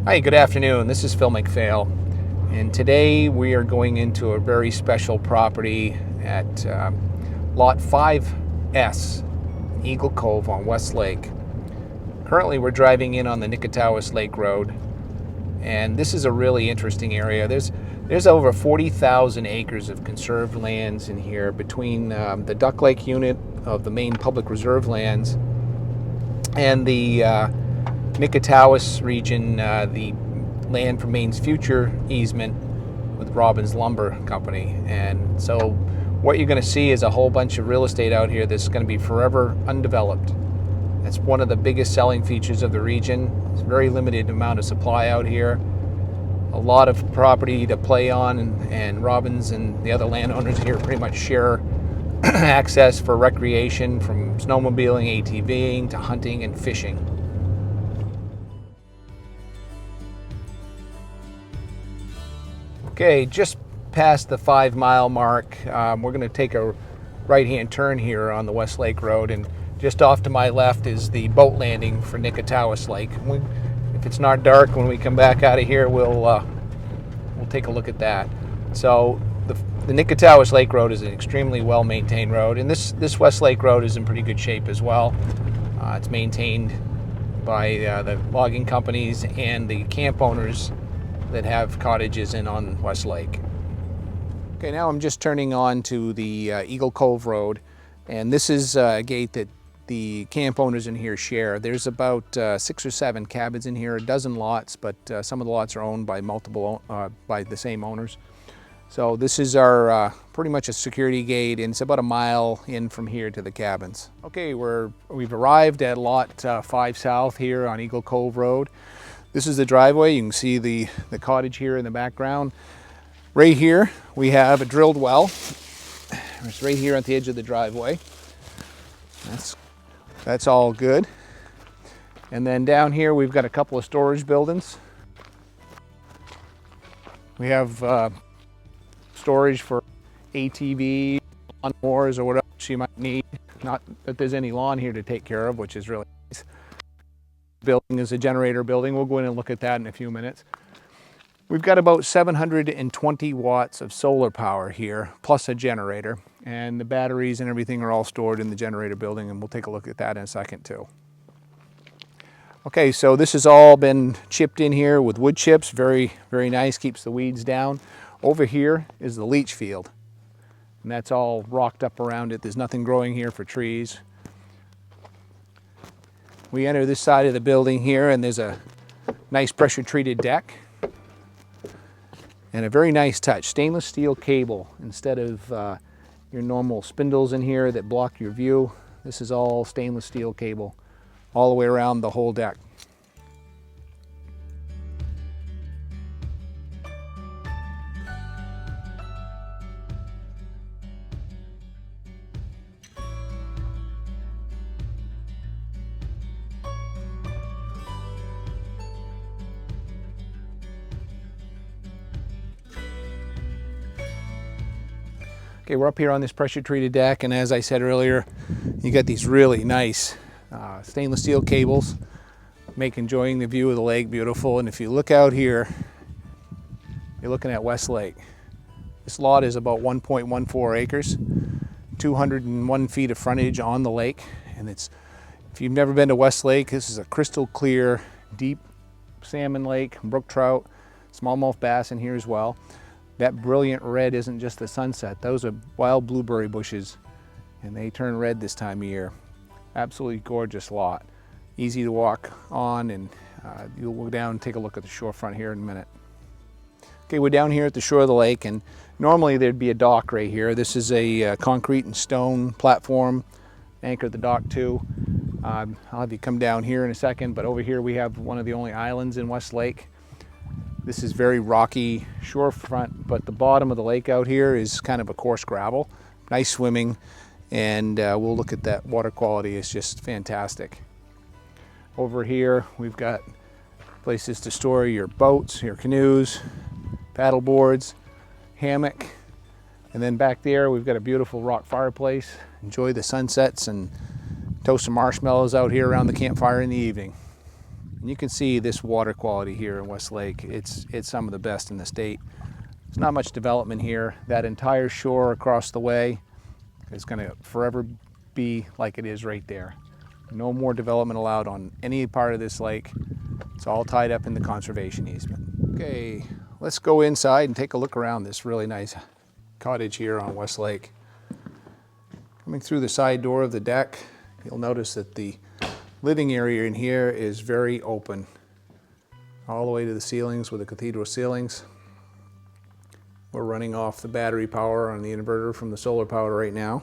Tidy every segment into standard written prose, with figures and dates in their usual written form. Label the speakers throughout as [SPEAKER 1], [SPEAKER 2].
[SPEAKER 1] Hi, good afternoon. This is Phil McPhail, and today we are going into a very special property at Lot 5S, Eagle Cove on West Lake. Currently we're driving in on the Nicatous Lake Road, and this is a really interesting area. There's over 40,000 acres of conserved lands in here between the Duck Lake unit of the Maine Public Reserve lands and the Nicatous region, the land for Maine's future easement with Robbins Lumber Company. And so what you're going to see is a whole bunch of real estate out here that's going to be forever undeveloped. That's one of the biggest selling features of the region. There's a very limited amount of supply out here, a lot of property to play on, and Robbins and the other landowners here pretty much share access for recreation, from snowmobiling, ATVing, to hunting and fishing. Okay, just past the 5-mile mark, we're going to take a right-hand turn here on the West Lake Road, and just off to my left is the boat landing for Nicatous Lake. If it's not dark when we come back out of here, we'll take a look at that. So the Nicatous Lake Road is an extremely well-maintained road, and this West Lake Road is in pretty good shape as well. It's maintained by the logging companies and the camp owners that have cottages in on West Lake. Okay, now I'm just turning on to the Eagle Cove Road, and this is a gate that the camp owners in here share. There's about 6 or 7 cabins in here, a dozen lots, but some of the lots are owned by by the same owners. So this is our pretty much a security gate, and it's about a mile in from here to the cabins. Okay, we've arrived at Lot 5 South here on Eagle Cove Road. This is the driveway. You can see the cottage here in the background. Right here we have a drilled well. It's right here at the edge of the driveway. That's all good. And then down here we've got a couple of storage buildings. We have storage for ATV, lawnmowers, or whatever you might need. Not that there's any lawn here to take care of, which is really nice. Building is a generator building. We'll go in and look at that in a few minutes. We've got about 720 watts of solar power here, plus a generator, and the batteries and everything are all stored in the generator building, and we'll take a look at that in a second too. Okay, so this has all been chipped in here with wood chips. Very, very nice, keeps the weeds down. Over here is the leach field, and that's all rocked up around it. There's nothing growing here for trees. We enter this side of the building here, and there's a nice pressure treated deck and a very nice touch, stainless steel cable instead of your normal spindles in here that block your view. This is all stainless steel cable all the way around the whole deck. Okay, we're up here on this pressure treated deck, and as I said earlier, you got these really nice stainless steel cables, make enjoying the view of the lake beautiful. And if you look out here, you're looking at West Lake. This lot is about 1.14 acres, 201 feet of frontage on the lake, and if you've never been to West Lake, this is a crystal clear, deep salmon lake, brook trout, smallmouth bass in here as well. That brilliant red isn't just the sunset. Those are wild blueberry bushes, and they turn red this time of year. Absolutely gorgeous lot. Easy to walk on, and you'll go down and take a look at the shorefront here in a minute. Okay, we're down here at the shore of the lake, and normally there'd be a dock right here. This is a concrete and stone platform, anchor the dock to. I'll have you come down here in a second, but over here we have one of the only islands in West Lake. This is very rocky shorefront, but the bottom of the lake out here is kind of a coarse gravel. Nice swimming, and we'll look at that water quality. It's just fantastic. Over here, we've got places to store your boats, your canoes, paddle boards, hammock, and then back there we've got a beautiful rock fireplace. Enjoy the sunsets and toast some marshmallows out here around the campfire in the evening. And you can see this water quality here in Westlake. It's some of the best in the state. There's not much development here. That entire shore across the way is going to forever be like it is right there. No more development allowed on any part of this lake. It's all tied up in the conservation easement. Okay, let's go inside and take a look around this really nice cottage here on Westlake. Coming through the side door of the deck, you'll notice that the living area in here is very open, all the way to the ceilings with the cathedral ceilings. We're running off the battery power on the inverter from the solar power right now.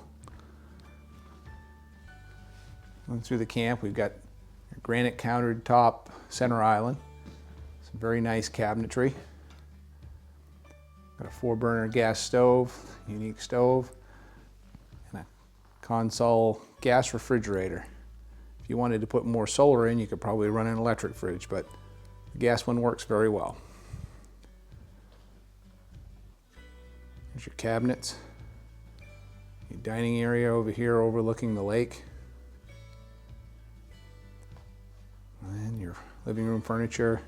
[SPEAKER 1] Going through the camp, we've got a granite countertop center island, some very nice cabinetry. Got a 4-burner gas stove, unique stove, and a console gas refrigerator. If you wanted to put more solar in, you could probably run an electric fridge, but the gas one works very well. There's your cabinets. Your dining area over here overlooking the lake. And your living room furniture.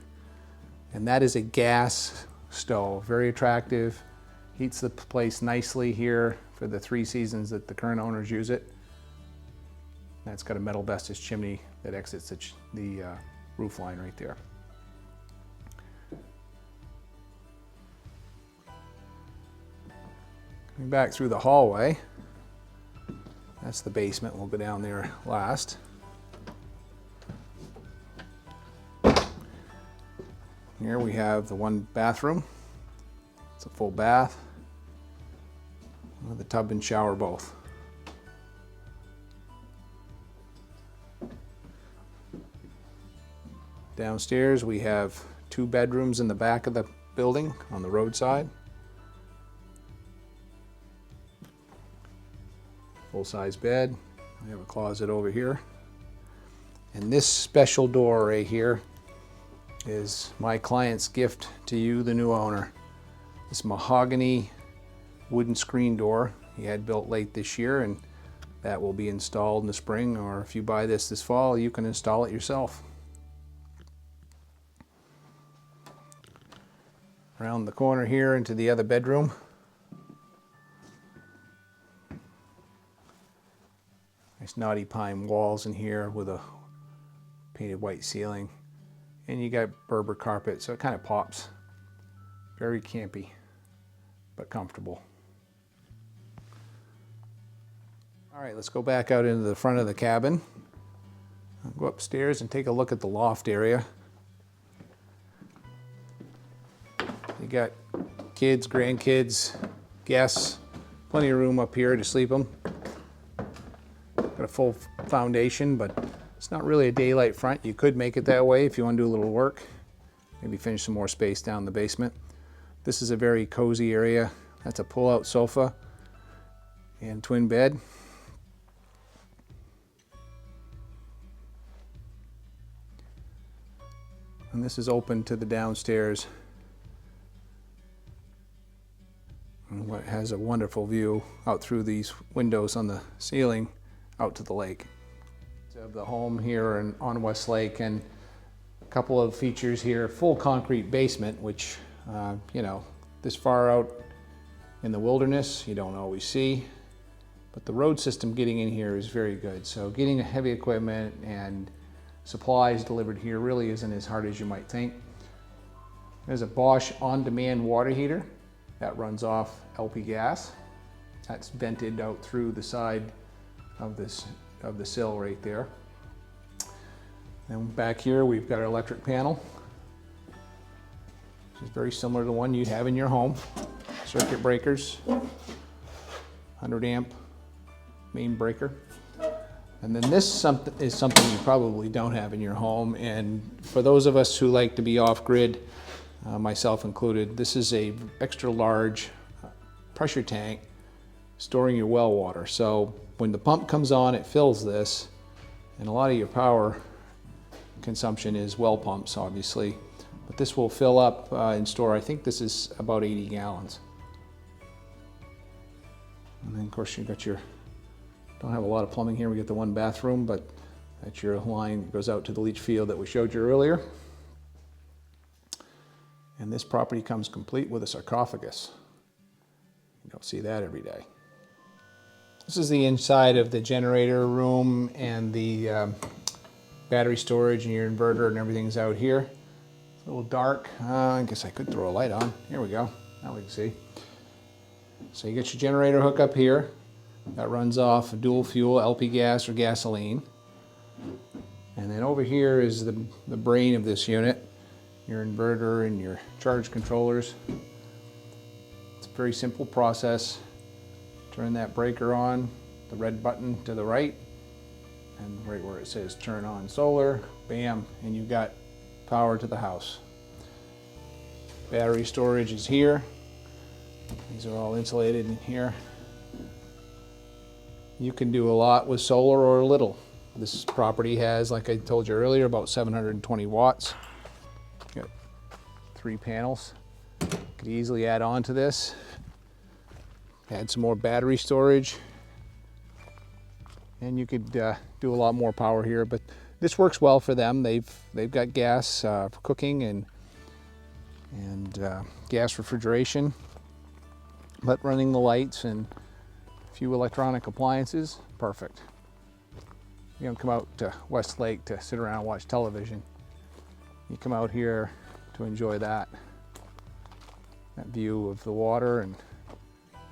[SPEAKER 1] And that is a gas stove, very attractive. Heats the place nicely here for the 3 seasons that the current owners use it. That's got a metal vestige chimney that exits the roof line right there. Coming back through the hallway, that's the basement. We'll go down there last. Here we have the 1 bathroom. It's a full bath with a tub and shower both. Downstairs we have 2 bedrooms in the back of the building on the roadside. Full-size bed. We have a closet over here. And this special door right here is my client's gift to you, the new owner. This mahogany wooden screen door he had built late this year, and that will be installed in the spring, or if you buy this fall, you can install it yourself. Around the corner here into the other bedroom. Nice knotty pine walls in here with a painted white ceiling. And you got Berber carpet, so it kind of pops. Very campy, but comfortable. All right, let's go back out into the front of the cabin. I'll go upstairs and take a look at the loft area. You got kids, grandkids, guests, plenty of room up here to sleep them. Got a full foundation, but it's not really a daylight front. You could make it that way if you want to do a little work. Maybe finish some more space down in the basement. This is a very cozy area. That's a pull-out sofa and twin bed. And this is open to the downstairs. And what has a wonderful view out through these windows on the ceiling out to the lake. Of the home here on Westlake, and a couple of features here. Full concrete basement, which you know, this far out in the wilderness you don't always see, but the road system getting in here is very good. So getting heavy equipment and supplies delivered here really isn't as hard as you might think. There's a Bosch on-demand water heater that runs off LP gas. That's vented out through the side of the sill right there. And back here we've got our electric panel, which is very similar to the one you'd have in your home. Circuit breakers, 100 amp main breaker. And then this is something you probably don't have in your home, and for those of us who like to be off-grid, myself included, this is a extra large pressure tank storing your well water. So when the pump comes on, it fills this, and a lot of your power consumption is well pumps, obviously, but this will fill up and store. I think this is about 80 gallons. And then of course you got your, don't have a lot of plumbing here. We get the 1 bathroom, but That's your line that goes out to the leach field that we showed you earlier. And this property comes complete with a sarcophagus. You don't see that every day. This is the inside of the generator room, and the battery storage and your inverter and everything's out here. It's a little dark. I guess I could throw a light on. Here we go. Now we can see. So you get your generator hook up here. That runs off dual fuel, LP gas or gasoline. And then over here is the brain of this unit, your inverter and your charge controllers. It's a very simple process. Turn that breaker on, the red button to the right, and right where it says turn on solar, bam, and you got power to the house. Battery storage is here. These are all insulated in here. You can do a lot with solar or little. This property has, like I told you earlier, about 720 watts. Got 3 panels. Could easily add on to this. Add some more battery storage. And you could do a lot more power here, but this works well for them. They've got gas for cooking and gas refrigeration, but running the lights and a few electronic appliances, perfect. You don't come out to Westlake to sit around and watch television. You come out here to enjoy that view of the water and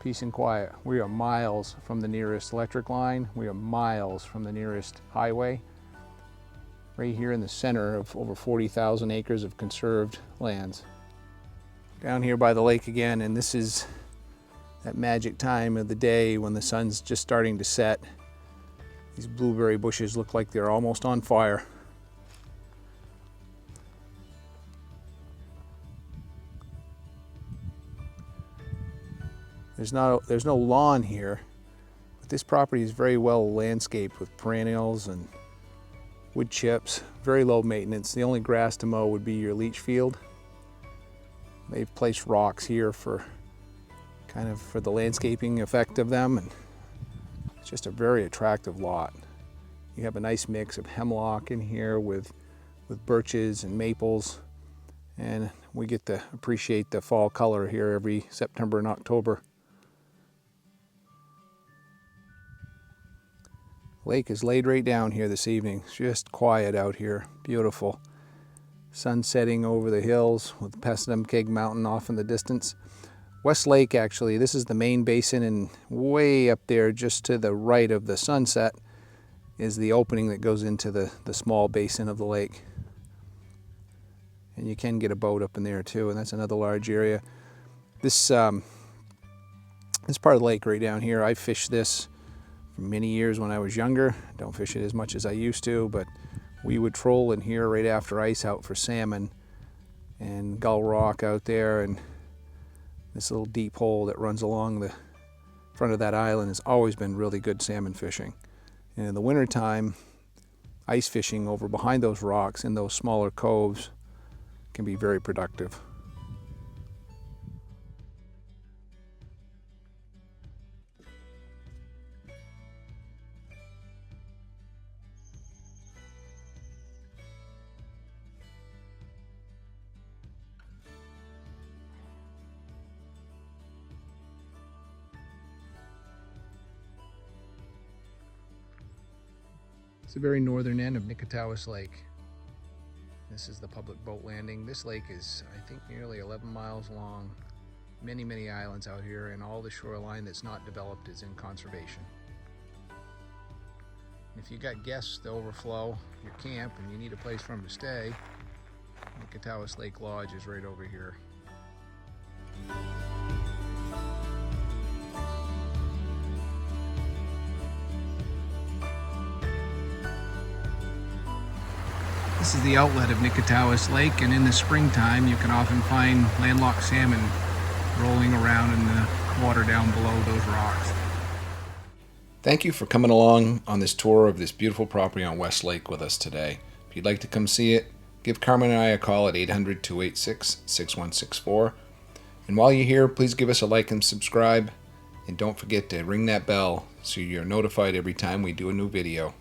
[SPEAKER 1] peace and quiet. We are miles from the nearest electric line. We are miles from the nearest highway. Right here in the center of over 40,000 acres of conserved lands. Down here by the lake again, and this is that magic time of the day when the sun's just starting to set. These blueberry bushes look like they're almost on fire. There's no lawn here, but this property is very well landscaped with perennials and wood chips, very low maintenance. The only grass to mow would be your leach field. They've placed rocks here for the landscaping effect of them, and it's just a very attractive lot. You have a nice mix of hemlock in here with birches and maples, and we get to appreciate the fall color here every September and October. Lake is laid right down here this evening. It's just quiet out here, beautiful. Sun setting over the hills with Pessinumkeg Mountain off in the distance. West Lake, actually, this is the main basin, and way up there just to the right of the sunset is the opening that goes into the small basin of the lake. And you can get a boat up in there too, and that's another large area. This part of the lake right down here, I fished this for many years when I was younger. Don't fish it as much as I used to, but we would troll in here right after ice out for salmon, and gull rock out there, and this little deep hole that runs along the front of that island has always been really good salmon fishing. And in the wintertime, ice fishing over behind those rocks in those smaller coves can be very productive. It's the very northern end of Nicatous Lake. This is the public boat landing. This lake is, I think, nearly 11 miles long. Many, many islands out here, and all the shoreline that's not developed is in conservation. If you got guests to overflow your camp and you need a place for them to stay, Nicatous Lake Lodge is right over here. This is the outlet of Nicatous Lake, and in the springtime you can often find landlocked salmon rolling around in the water down below those rocks. Thank you for coming along on this tour of this beautiful property on West Lake with us today. If you'd like to come see it, give Carmen and I a call at 800-286-6164. And while you're here, please give us a like and subscribe, and don't forget to ring that bell so you're notified every time we do a new video.